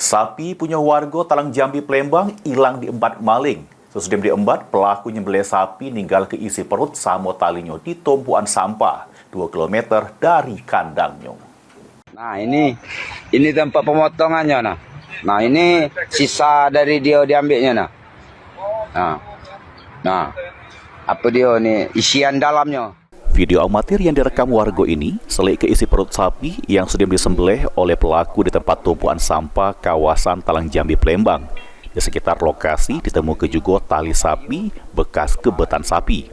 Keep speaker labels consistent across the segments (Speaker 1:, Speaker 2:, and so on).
Speaker 1: Sapi punya warga Talang Jambi Palembang hilang diembat maling. Sesudah diembat, pelaku nyembelih sapi ninggal keisi perut sama talinya di tumpuan sampah 2 km dari kandangnya.
Speaker 2: Nah ini tempat pemotongannya nah. Nah ini sisa dari dia diambilnya nah. Nah apa dia nih isian dalamnya.
Speaker 1: Video amatir yang direkam warga ini selik keisi perut sapi yang sudah disembelih oleh pelaku di tempat tumpuan sampah kawasan Talang Jambi Palembang. Di sekitar lokasi ditemukan juga tali sapi bekas kebetan sapi.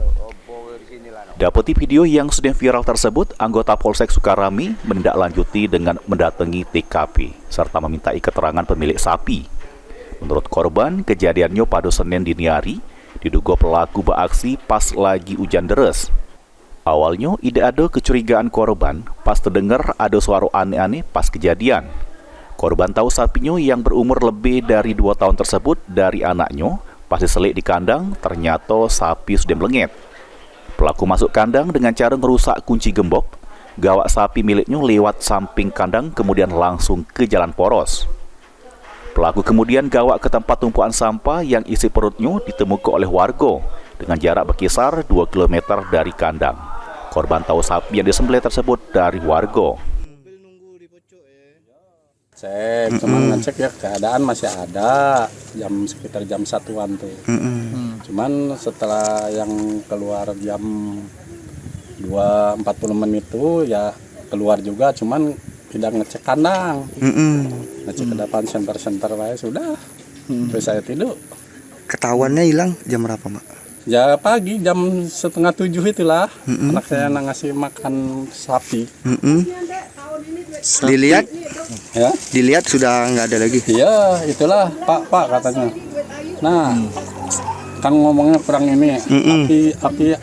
Speaker 1: Dapati video yang sudah viral tersebut, anggota Polsek Sukarami menindaklanjuti dengan mendatangi TKP serta meminta keterangan pemilik sapi. Menurut korban, kejadiannya pada Senin dini hari, diduga pelaku beraksi pas lagi hujan deras. Awalnya, tidak ada kecurigaan korban pas terdengar ada suara aneh-aneh pas kejadian. Korban tahu sapinya yang berumur lebih dari 2 tahun tersebut dari anaknya, pas diselik di kandang, ternyata sapi sudah melengit. Pelaku masuk kandang dengan cara merusak kunci gembok, gawak sapi miliknya lewat samping kandang kemudian langsung ke jalan poros. Pelaku kemudian gawak ke tempat tumpuan sampah yang isi perutnya ditemukan oleh warga dengan jarak berkisar 2 km dari kandang. Korban tahu sapi yang disembelih tersebut dari warga.
Speaker 3: Cek, cuma ngecek ya keadaan masih ada sekitar jam 1-an tuh. Cuman setelah yang keluar jam 2.40 itu ya keluar juga, cuman tidak ngecek kandang. Ngecek ke depan senter-senter wae sudah. Terus saya tidur.
Speaker 4: Ketahuannya hilang jam berapa, Mak?
Speaker 3: Ya pagi jam 6:30 itulah. Anak saya ngasih makan sapi.
Speaker 4: Dilihat,
Speaker 3: Ya.
Speaker 4: dilihat sudah nggak ada lagi.
Speaker 3: Iya, itulah Pak katanya. Nah, kan ngomongnya kurang ini. Api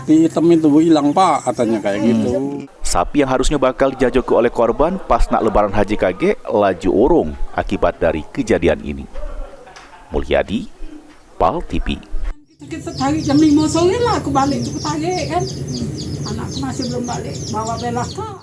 Speaker 3: hitam itu hilang Pak katanya kayak gitu.
Speaker 1: Sapi yang harusnya bakal dijajoki oleh korban pas nak lebaran haji kage laju urung akibat dari kejadian ini. Mulyadi, PAL TV.
Speaker 5: Kita tadi jam 5 sore lah aku balik ke Tage kan. Anakku masih belum balik, bawa belaka.